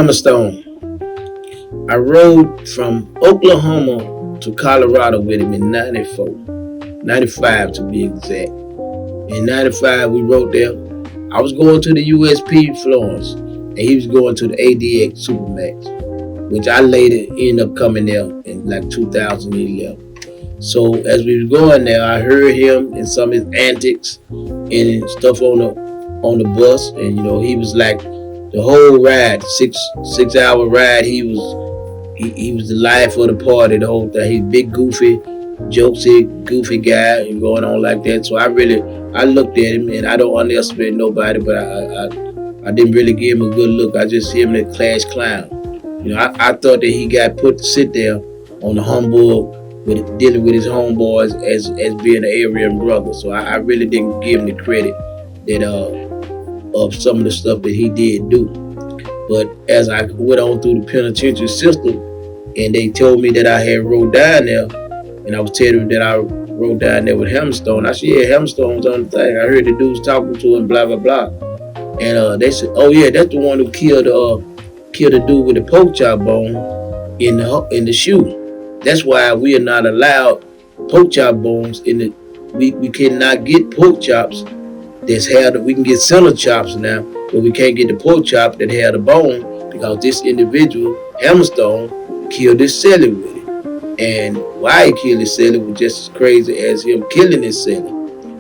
Hammerstone. I rode from Oklahoma to Colorado with him in 94, 95 to be exact. In 95, we rode there. I was going to the USP Florence, and he was going to the ADX Supermax, which I later ended up coming there in like 2011. So as we was going there, I heard him and some of his antics and stuff on the bus, and he was like the whole ride, 6 hour ride. He was the life of the party, the whole thing. He's big, goofy, jokesy, goofy guy, and going on like that. So I looked at him, and I don't underestimate nobody, but I didn't really give him a good look. I just see him in a class clown. I thought that he got put to sit there on the humble with dealing with his homeboys as being an Aryan brother. So I really didn't give him the credit that of some of the stuff that he did do. But as I went on through the penitentiary system, and they told me that I had rode down there, and I was telling them that I rode down there with Hammerstone. I said, yeah, Hammerstone's on the thing. I heard the dudes talking to him, blah blah blah. And they said, oh yeah, that's the one who killed the dude with the pork chop bone in the shoe. That's why we are not allowed pork chop bones in the. We cannot get pork chops that's had. We can get center chops now, but we can't get the pork chop that had a bone because this individual Hammerstone killed his celly with it. And why he killed his celly was just as crazy as him killing his celly.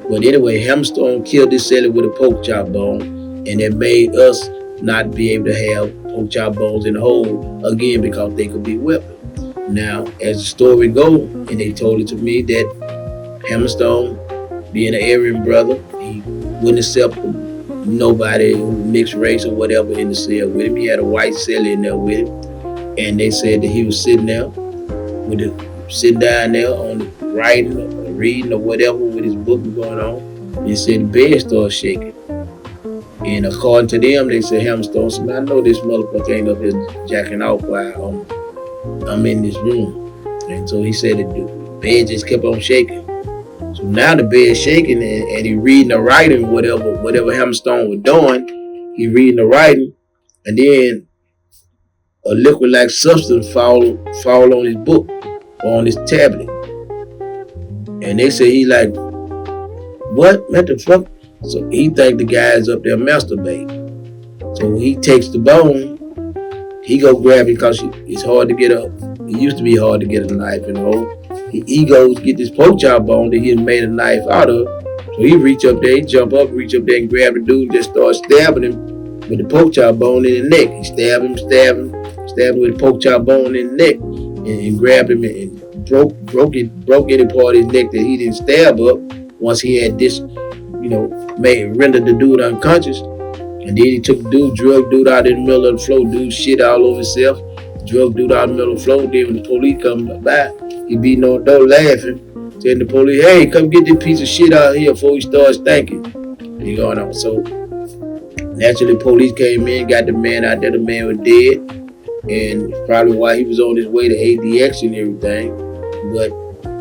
But anyway, Hammerstone killed his celly with a pork chop bone, and it made us not be able to have pork chop bones in the hole again because they could be weapons. Now, as the story goes, and they told it to me that Hammerstone, being an Aryan brother, he wouldn't accept nobody mixed race or whatever in the cell with him. He had a white cell in there with him, and they said that he was sitting there sitting down there on the writing or reading or whatever with his book going on. And he said the bed started shaking. And according to them, they said Hammerstone said, I know this motherfucker ain't up here jacking off while I'm in this room. And so he said that the bed just kept on shaking. So now the bed's shaking, and he reading the writing, whatever Hammerstone was doing, he reading the writing, and then a liquid-like substance fall on his book or on his tablet. And they say he like, what the fuck? So he think the guy's up there masturbating. So he takes the bone. He go grab it because it's hard to get up. It used to be hard to get a knife, He goes get this pork chop bone that he had made a knife out of. So he reach up there, reach up there and grab the dude and just start stabbing him with the pork chop bone in the neck. He stabbed him with the pork chop bone in the neck and grabbed him and broke any part of his neck that he didn't stab up once he had this, rendered the dude unconscious. And then he took the dude, drugged dude out in the middle of the floor, dude shit all over himself, drugged dude out in the middle of the floor. Then when the police come by, he beating on the door laughing, telling the police, hey, come get this piece of shit out here before he starts thinking. He going on. So naturally police came in, got the man out there, the man was dead. And probably why he was on his way to ADX and everything. But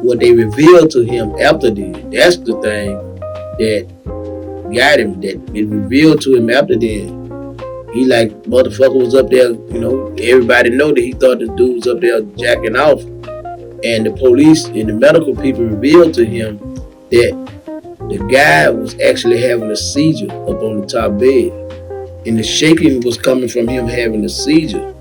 what they revealed to him after this, that's the thing that got him, that it revealed to him after then. He like, motherfucker was up there, everybody know that he thought the dude was up there jacking off. And the police and the medical people revealed to him that the guy was actually having a seizure up on the top bed. And the shaking was coming from him having a seizure.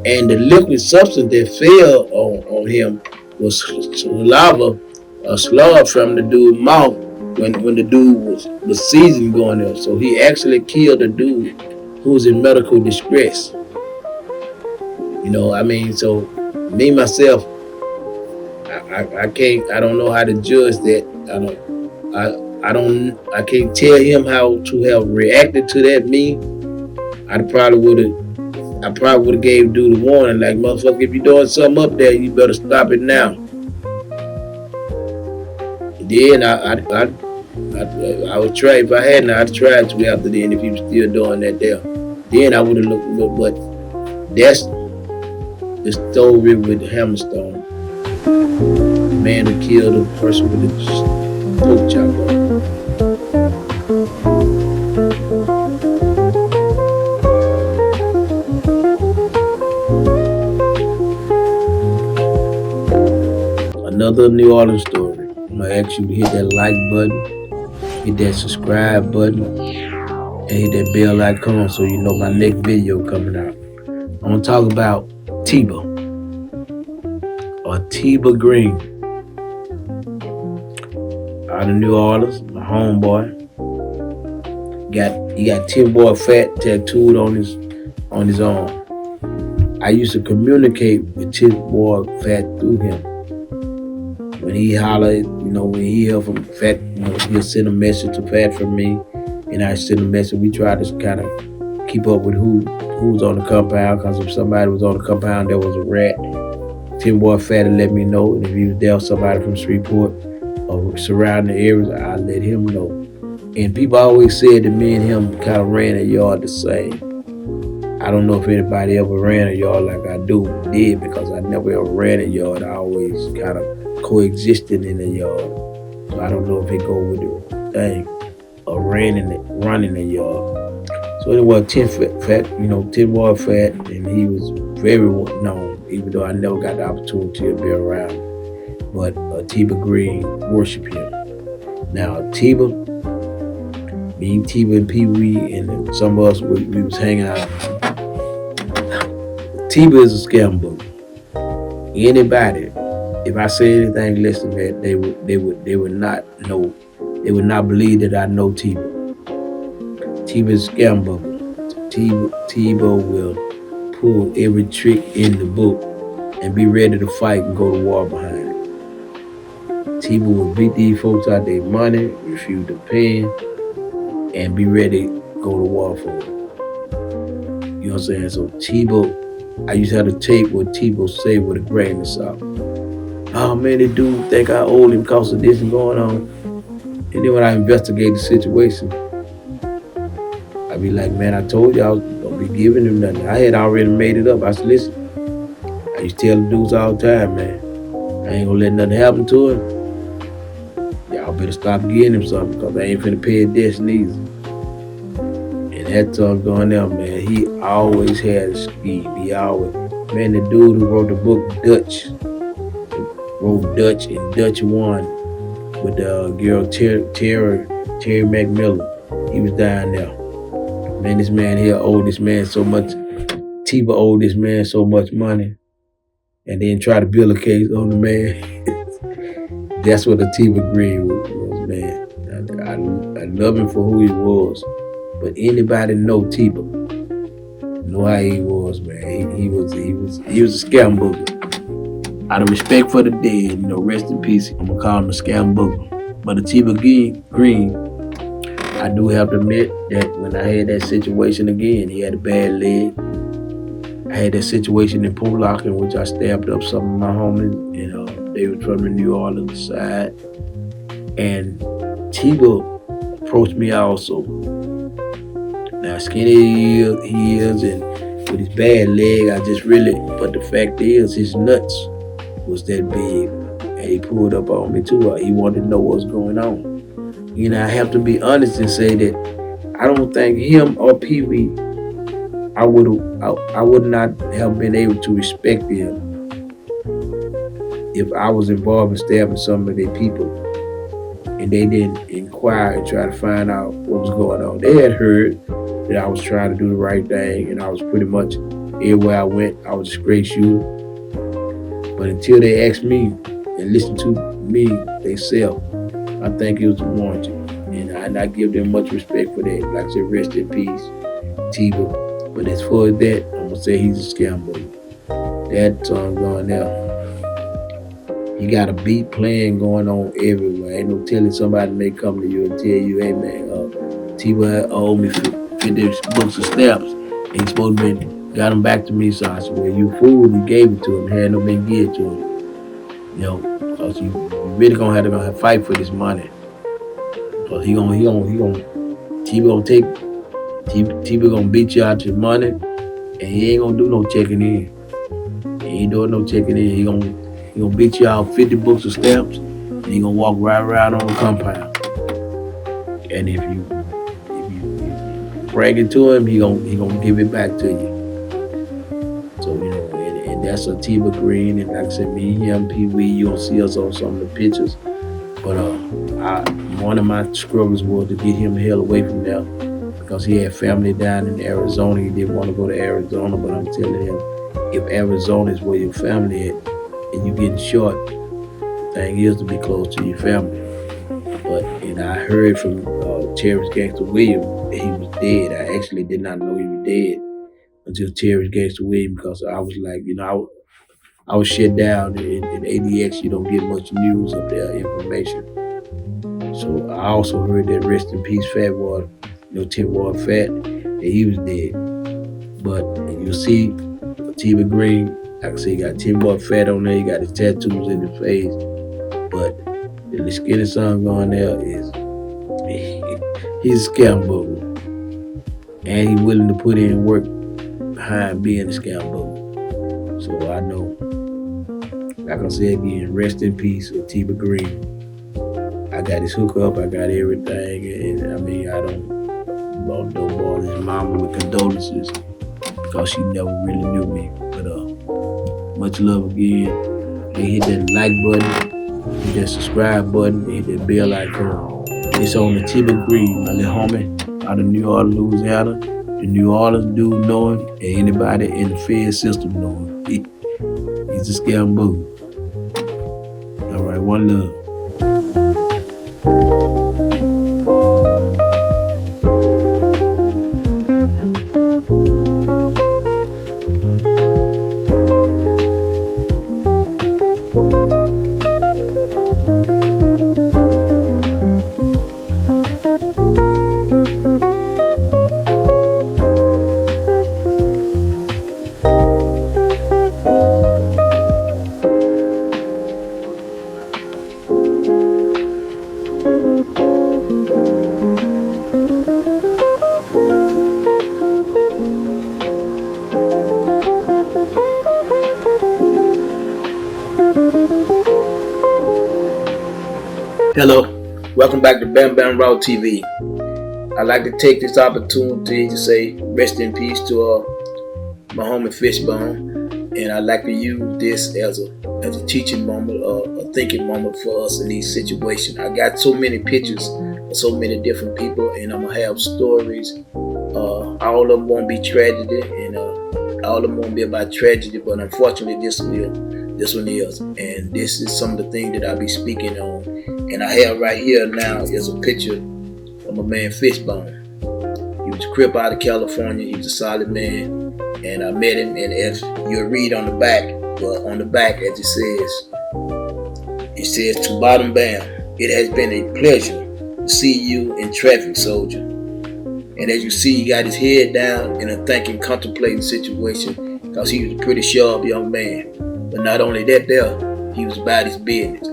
And the liquid substance that fell on him was saliva, a slug from the dude's mouth when the dude was seizing going there. So he actually killed a dude who was in medical distress. So me myself, I don't know how to judge that. I can't tell him how to have reacted to that. I probably would have gave dude a warning, like, motherfucker, if you're doing something up there, you better stop it now. Then I would try, if I hadn't, I'd try to after then if he was still doing that there. Then I would have looked, but that's the story with Hammerstone. The man who killed a person with a pork chop. another New Orleans story. I'm gonna ask you to hit that like button, hit that subscribe button, and hit that bell icon so you know my next video coming out. I'm gonna talk about Atiba or Atiba Green out of New Orleans, my homeboy. He got Tim Boy Fat tattooed on his arm. I used to communicate with Tim Boy Fat through him. When he hollered, when he heard from Fat, he'll send a message to Fat from me, and I send a message. We try to kind of keep up with who's on the compound, because if somebody was on the compound, there was a rat. Tim Boy Fat would let me know, and if he was there, somebody from Shreveport or surrounding areas, I'd let him know. And people always said that me and him kind of ran a yard the same. I don't know if anybody ever ran a yard like I did, because I never ever ran a yard. I always kind of coexisted in a yard. So I don't know if it go with the thing of running a yard. So anyway, Tim Boy Fat, and he was very well known, even though I never got the opportunity to be around. But Atiba Green worship him. Now Atiba, me, Atiba, and Pee Wee, and some of us, we was hanging out. Atiba is a scam book. Anybody, if I say anything less than that, they would not know. They would not believe that I know Atiba. Atiba is a scam book. Atiba will pull every trick in the book and be ready to fight and go to war behind it. Atiba will beat these folks out their money, refuse to pay, and be ready to go to war for it. You know what I'm saying? So Atiba, I used to have to take what Atiba say with a grain of salt. Oh man, this dude think I owed him because of this and going on. And then when I investigate the situation, I be like, man, I told you I was gonna be giving him nothing. I had already made it up. I said, listen, I used to tell the dudes all the time, man, I ain't gonna let nothing happen to him. Y'all better stop giving him something, because I ain't finna pay his debts neither. And that time going there, man, he always had a scheme. Man, the dude who wrote the book wrote Dutch and Dutch One with the girl Terry McMillan. He was down there. Man, this man here owed this man so much. Atiba owed this man so much money, and then try to build a case on the man. That's what Atiba Green was, man. I love him for who he was, but anybody know Atiba know how he was, man. He was a scam booger. Out of respect for the dead, rest in peace. I'm gonna call him a scam booger. But Atiba Green, I do have to admit that when I had that situation again, he had a bad leg. I had that situation in Pollock in which I stabbed up some of my homies, they were from the New Orleans side. And Atiba approached me also. Now skinny he is, and with his bad leg, but the fact is his nuts was that big. And he pulled up on me too. He wanted to know what's going on. I have to be honest and say that I don't think him or Pee Wee, I would not have been able to respect them if I was involved in stabbing some of their people and they didn't inquire and try to find out what was going on. They had heard that I was trying to do the right thing, and I was pretty much everywhere I went, I was a straight shooter. But until they asked me and listened to me themselves, I think it was warranted. And I give them much respect for that. Like I said, rest in peace, Atiba. But as far as that, I'm going to say he's a scam boy. That song going there. You got a beat playing going on everywhere. Ain't no telling somebody may come to you and tell you, hey man, Atiba owed me 50 books of steps. And he's supposed to got them back to me. So I said, well, you fool, you gave it to him. Had no been given to him. Because you really gonna have to fight for this money. Because Atiba gonna beat you out your money, and he ain't gonna do no checking in. He ain't doing no checking in. He gonna beat you out 50 books of stamps, and he gonna walk right around on the compound. And if you bring it to him, he gonna give it back to you. So and that's Atiba Green, and like I said, me, him, Pee Wee, you'll see us on some of the pictures. But one of my struggles was to get him the hell away from there because he had family down in Arizona. He didn't want to go to Arizona, but I'm telling him, if Arizona is where your family at and you getting short, the thing is to be close to your family. But and I heard from Terrence Gangster William that he was dead. I actually did not know he was dead until Terrence Gangster William, because I was like, I was shut down in ADX. You don't get much news up there, information. So I also heard that rest in peace Fat Boy, Tim Boy Fat, that he was dead. But you'll see Atiba Green, like I say, he got Tim Boy Fat on there, he got his tattoos in his face. But the skinny son going there is, he's a scam booger. And he's willing to put in work behind being a scam booger. So I know, like I said again, rest in peace, Atiba Green. I got his hookup, I got everything, and I mean, I don't bother his mama with condolences because she never really knew me. But much love again. Hey, hit that like button, hit that subscribe button, hit that bell icon. It's on Atiba Green, my little homie out of New Orleans, Louisiana. The New Orleans dude know him, and anybody in the Fed system know him. He's a scam boo. All right, one love. Hello, welcome back to Bam Bam Raw TV. I'd like to take this opportunity to say rest in peace to my homie Fishbone, and I'd like to use this as a teaching moment, a thinking moment for us in these situations. I got so many pictures of so many different people, and I'm gonna have stories. All of them won't be tragedy, and all of them won't be about tragedy, but unfortunately this one is, and this is some of the things that I'll be speaking on. And I have right here now is a picture of my man Fishbone. He was a Crip out of California. He was a solid man, and I met him. And as you'll read on the back, as it says to bottom bam, it has been a pleasure to see you in traffic, soldier. And as you see, he got his head down in a thinking, contemplating situation, because he was a pretty sharp young man. But not only that, he was about his business.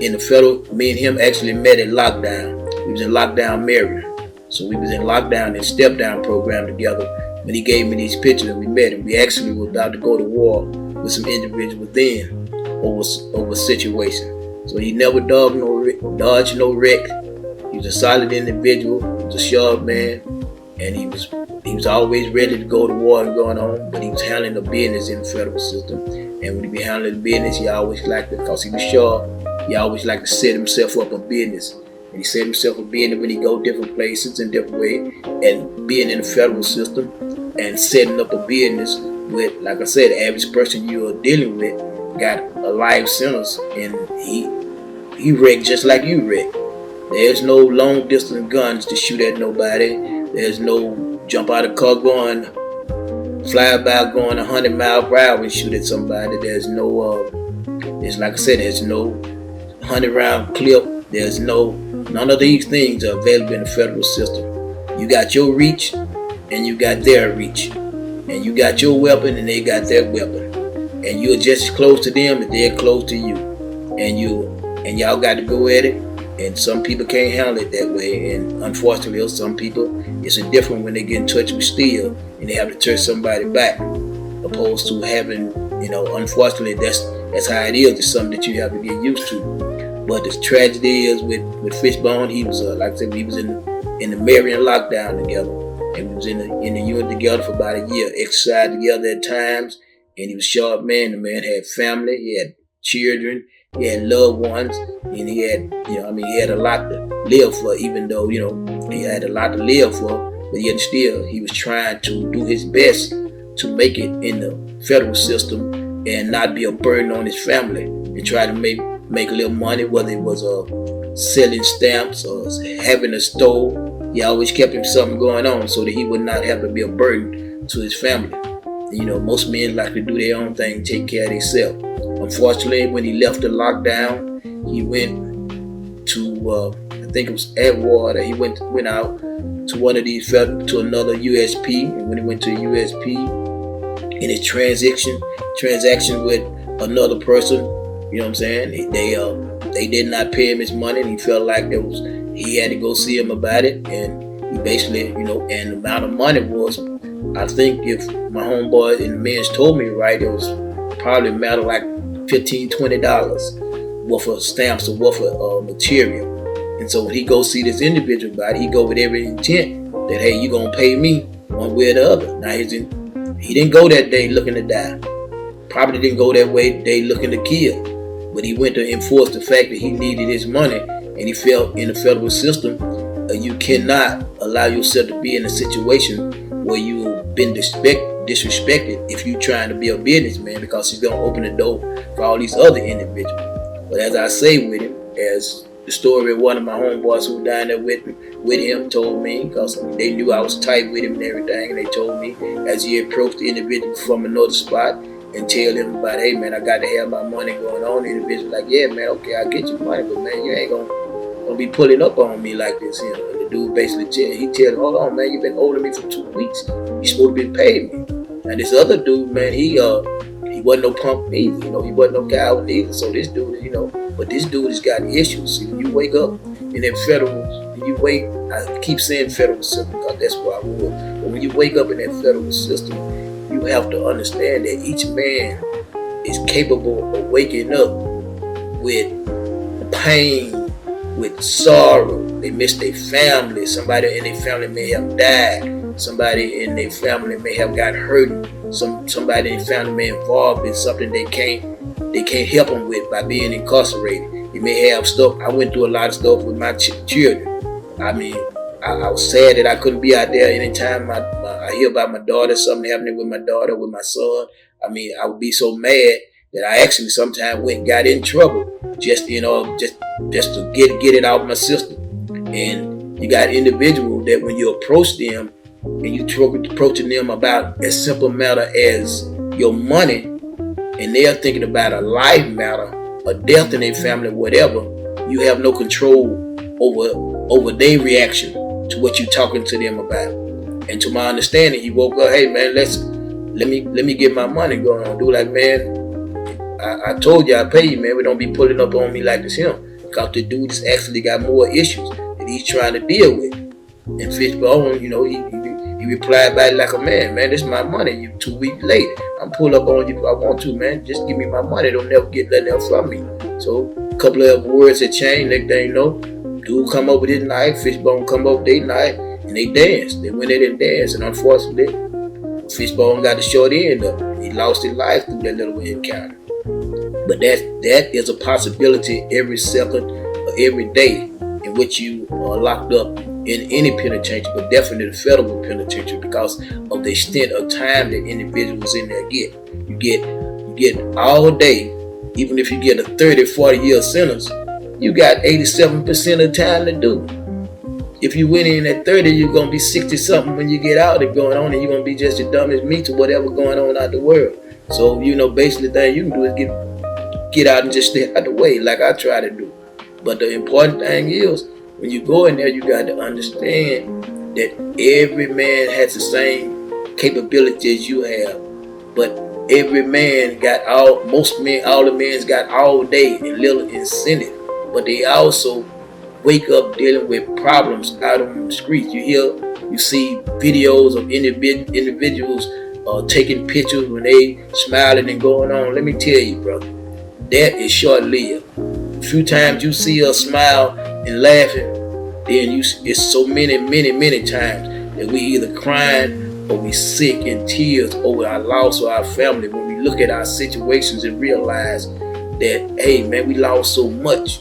In the federal, me and him actually met at lockdown. We was in lockdown Maryland. So we was in lockdown and step down program together. When he gave me these pictures and we met him, we actually were about to go to war with some individuals then over a situation. So he never dodged no wreck. He was a solid individual. He was a sharp man, and he was always ready to go to war and going on. But he was handling the business in the federal system. And when he be handling the business, he always liked it, because he was sharp. He always liked to set himself up a business. And he set himself up business when he go different places in different ways, and being in the federal system and setting up a business with, like I said, the average person you are dealing with got a life sentence, and he wrecked just like you wrecked. There's no long distance guns to shoot at nobody. There's no jump out of car going, fly by going 100 miles per hour and shoot at somebody. There's no, it's like I said, there's no 100 round clip. There's none of these things are available in the federal system. You got your reach and you got their reach. And you got your weapon and they got their weapon. And you're just as close to them as they're close to you. And y'all got to go at it. And some people can't handle it that way. And unfortunately, some people, it's a different when they get in touch with steel and they have to touch somebody back, opposed to having, unfortunately, that's how it is. It's something that you have to get used to. But the tragedy is with Fishbone, he was, like I said, we was in the Marion lockdown together. And we was in the unit together for about a year, exercised together at times. and he was a sharp man. The man had family, he had children, he had loved ones, and he had, he had a lot to live for, even though, he had a lot to live for, but yet still, he was trying to do his best to make it in the federal system and not be a burden on his family, and try to make a little money, whether it was selling stamps or having a store. He always kept him something going on so that he would not have to be a burden to his family. Most men like to do their own thing, take care of themselves. Unfortunately, when he left the lockdown, he went to, I think it was Atwater. He went out to one of these, to another USP, and when he went to USP, in his transaction with another person, they did not pay him his money, and he felt like he had to go see him about it, and he basically, and the amount of money was, I think if my homeboy and the men's told me right, it was probably a matter of like $15, $20 worth of stamps or worth of material. And so when he go see this individual about it, he go with every intent that, hey, you gonna pay me one way or the other. Now he didn't go that day looking to die. Probably didn't go that day looking to kill. But he went to enforce the fact that he needed his money, and he felt in the federal system, you cannot allow yourself to be in a situation where you've been disrespected if you're trying to be a businessman, because he's going to open the door for all these other individuals. But as I say with him, as the story of one of my homeboys who down there with him told me, because they knew I was tight with him and everything, and they told me as he approached the individual from another spot and tell him about, hey man, I got to have my money going on. The individual like, yeah man, okay, I'll get your money, but man, you ain't gonna be pulling up on me like this. And the dude basically tell him, hold on man, you've been holding me for 2 weeks. You supposed to be paying me. And this other dude, man, he wasn't no punk either, he wasn't no coward either. So this dude, but this dude has got issues. See, when you wake up in that I keep saying federal system because that's where I was. But when you wake up in that federal system, you have to understand that each man is capable of waking up with pain, with sorrow. They miss their family. Somebody in their family may have died. Somebody in their family may have got hurt. Somebody in their family may be involved in something they can't help them with by being incarcerated. They may have stuff. I went through a lot of stuff with my children. I was sad that I couldn't be out there anytime I hear about my daughter, something happening with my daughter, with my son. I would be so mad that I actually sometimes went and got in trouble just to get it out of my system. And you got individuals that when you approach them and you approaching them about a simple matter as your money, and they're thinking about a life matter, a death in their family, whatever, you have no control over their reaction to what you're talking to them about. And to my understanding, he woke up, hey man, let me get my money going on. Dude, like, man, I told you I pay you, man, but don't be pulling up on me like this him. Because the dude has actually got more issues that he's trying to deal with. And Fishbone, he replied back like a man, this is my money. You 2 weeks late. I'm pull up on you if I want to, man. Just give me my money. Don't never get nothing else from me. So a couple of words had changed. Next thing you know, dude come up with his knife, Fishbone come up with their knife, and they danced. They went in and danced, and unfortunately, Fishbone got the short end of it. He lost his life through that little encounter. But that is a possibility every second or every day in which you are locked up in any penitentiary, but definitely the federal penitentiary, because of the extent of time that individuals in there get. You get all day, even if you get a 30, 40 year sentence, you got 87% of the time to do. If you went in at 30, you're going to be 60 something when you get out and going on, and you're going to be just as dumb as me to whatever going on out the world. So, basically the thing you can do is get out and just stay out the way like I try to do. But the important thing is, when you go in there, you got to understand that every man has the same capability as you have. But every man got all the men's got all day and little incentive. But they also wake up dealing with problems out on the streets. You see videos of individuals taking pictures when they smiling and going on. Let me tell you, brother, that is short-lived. A few times you see us smile and laughing, then it's so many times that we either crying or we sick in tears over our loss of our family, when we look at our situations and realize that, hey man, we lost so much,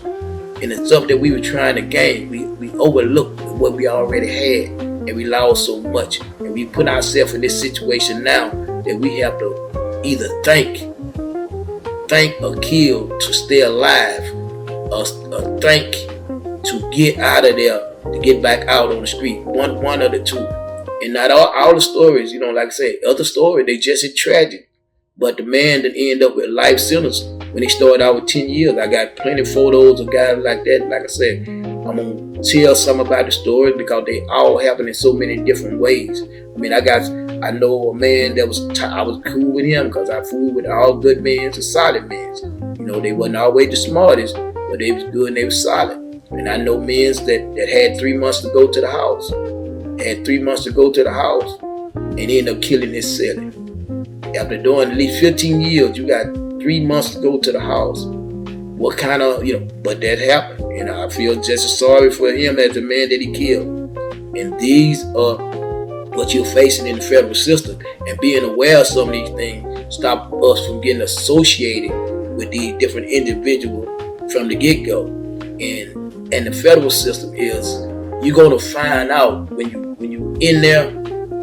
and the stuff that we were trying to gain, we overlooked what we already had, and we lost so much, and we put ourselves in this situation now that we have to either thank or kill to stay alive, or thank to get out of there, to get back out on the street. One of the two. And not all the stories, like I said, other stories, they just as tragic. But the man that ended up with life sentence when he started out with 10 years, I got plenty of photos of guys like that. Like I said, I'm going to tell some about the story because they all happen in so many different ways. I know a man that I was cool with him because I fooled with all good men and solid men. They wasn't always the smartest, but they was good and they was solid. And I know men that had 3 months to go to the house. And ended up killing his cellie. After doing at least 15 years, you got 3 months to go to the house. What kind of, but that happened. I feel just as sorry for him as the man that he killed. And these are what you're facing in the federal system. And being aware of some of these things stop us from getting associated with these different individuals from the get-go. And the federal system is, you're going to find out when you in there,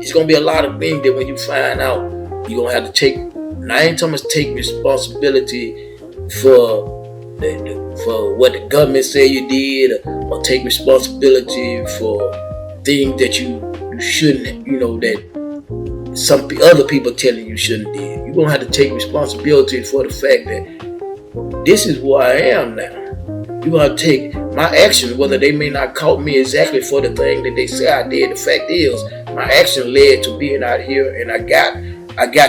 it's going to be a lot of things that when you find out, you're going to have to take, and I ain't talking about take responsibility for what the government say you did, or take responsibility for things that you shouldn't, that some other people telling you shouldn't do. You're going to have to take responsibility for the fact that this is who I am now. You're going to take my actions, whether they may not caught me exactly for the thing that they say I did. The fact is, my action led to being out here, and I got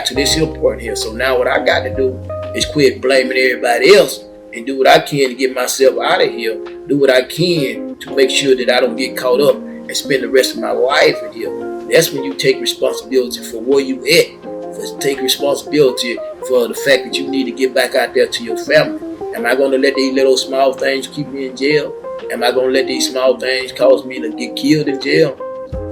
to this hill point here. So now what I got to do is quit blaming everybody else and do what I can to get myself out of here. Do what I can to make sure that I don't get caught up and spend the rest of my life in here. That's when you take responsibility for where you at. Take responsibility for the fact that you need to get back out there to your family. Am I going to let these little small things keep me in jail? Am I going to let these small things cause me to get killed in jail?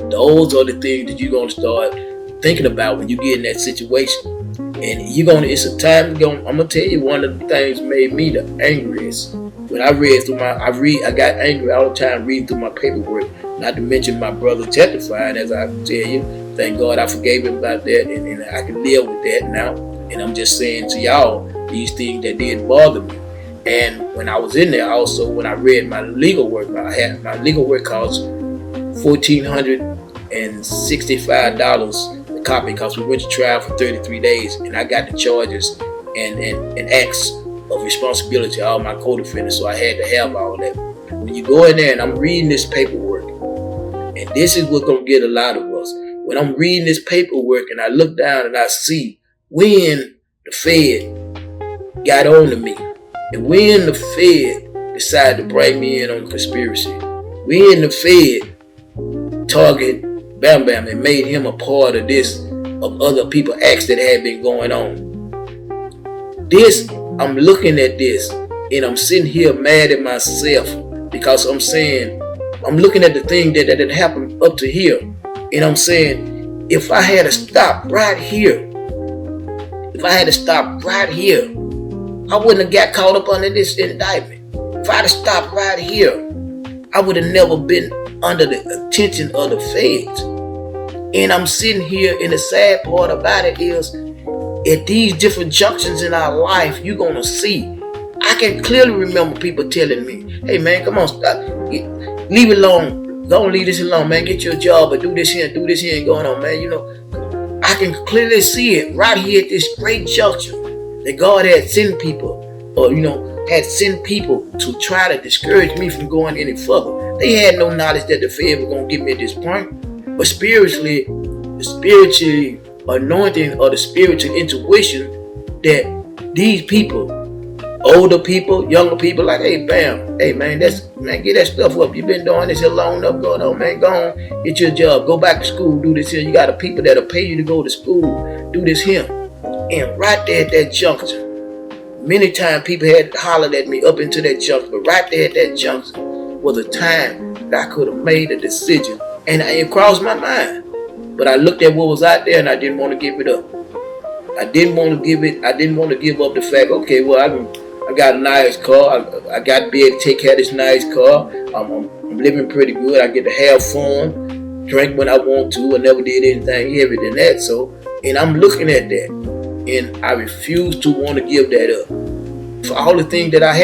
Those are the things that you're going to start thinking about when you get in that situation. And it's a time I'm going to tell you, one of the things made me the angriest. When I got angry all the time reading through my paperwork, not to mention my brother testifying, as I tell you. Thank God I forgave him about that, and I can live with that now. And I'm just saying to y'all, these things that did bother me. And when I was in there also, when I read my legal work, my legal work cost $1,465 a copy because we went to trial for 33 days, and I got the charges and acts of responsibility, all my co-defendants, so I had to have all that. When you go in there and I'm reading this paperwork, and this is what's going to get a lot of us. When I'm reading this paperwork and I look down and I see when the Fed got on to me, and when the Fed decided to bring me in on the conspiracy, when the Fed targeted Bam Bam and made him a part of this, of other people's acts that had been going on. This, I'm looking at this and I'm sitting here mad at myself because I'm saying, I'm looking at the thing that had happened up to here, and I'm saying, if I had to stop right here, I wouldn't have got caught up under this indictment. If I'd have stopped right here, I would have never been under the attention of the feds. And I'm sitting here, and the sad part about it is, at these different junctions in our life, you're going to see. I can clearly remember people telling me, hey man, come on, stop. Leave it alone. Don't leave this alone, man. Get you a job, or do this here and going on, man. I can clearly see it right here at this great junction that God had sent people, or had sent people to try to discourage me from going any further. They had no knowledge that the Fed was going to get me at this point. But spiritually, the spiritual anointing or the spiritual intuition that these people, older people, younger people, like, hey, bam, hey, man, get that stuff up. You've been doing this here long enough, going on, man. Go on, get your job. Go back to school, do this here. You got people that'll pay you to go to school, do this here. And right there at that junction, many times people had hollered at me up into that junction, but right there at that junction was a time that I could have made a decision, and it crossed my mind. But I looked at what was out there and I didn't want to give it up. I didn't want to give up the fact, okay, well, I got a nice car. I got to be able to take care of this nice car. I'm living pretty good. I get to have fun, drink when I want to. I never did anything heavier than that. So, and I'm looking at that, and I refuse to want to give that up. For all the things that I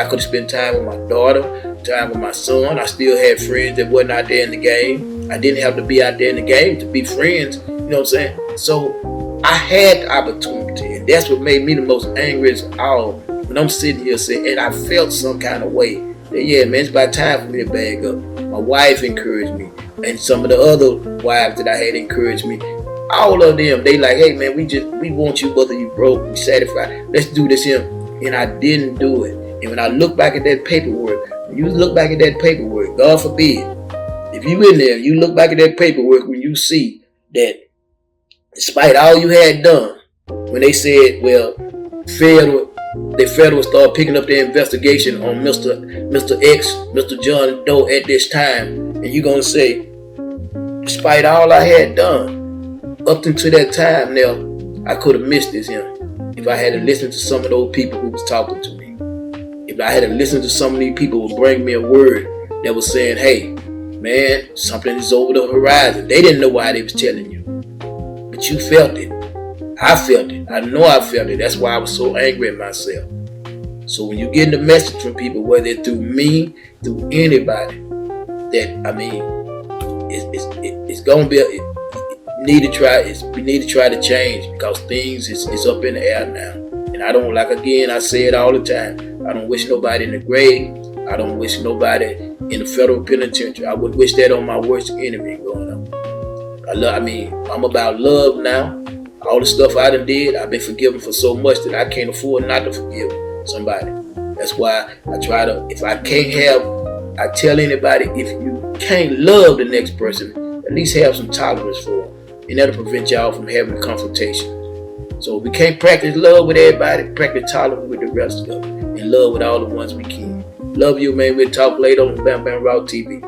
could have spent time with my daughter, time with my son. I still had friends that wasn't out there in the game. I didn't have to be out there in the game to be friends. You know what I'm saying? So I had the opportunity, and that's what made me the most angry of all. When I'm sitting here saying, and I felt some kind of way that, yeah, man, it's about time for me to bag up. My wife encouraged me, and some of the other wives that I had encouraged me. All of them, they like, hey man, we want you whether you broke, we satisfied. Let's do this here. And I didn't do it. And when I look back at that paperwork, God forbid, if you in there, you look back at that paperwork when you see that despite all you had done, when they said, well, the federal started picking up their investigation on Mr. X, Mr. John Doe at this time, and you're going to say, despite all I had done, up until that time now, I could have missed this here. If I had to listen to some of those people who was talking to me, if I had to listen to some of these people who would bring me a word that was saying, hey, man, something is over the horizon. They didn't know why they was telling you, but you felt it. I felt it. I know I felt it. That's why I was so angry at myself. So when you get the message from people, whether it's through me, through anybody, that, I mean, it's going to be we need to try to change, because things is up in the air now. And I don't, like, again, I say it all the time, I don't wish nobody in the grave. I don't wish nobody in the federal penitentiary. I would wish that on my worst enemy growing up. I'm about love now. All the stuff I done did, I've been forgiven for so much that I can't afford not to forgive somebody. That's why I try to, if I can't have, I tell anybody, if you can't love the next person, at least have some tolerance for them. And that'll prevent y'all from having a confrontation. So if we can't practice love with everybody, practice tolerance with the rest of them. And love with all the ones we can. Love you, man. We'll talk later on Bam Bam Raw TV.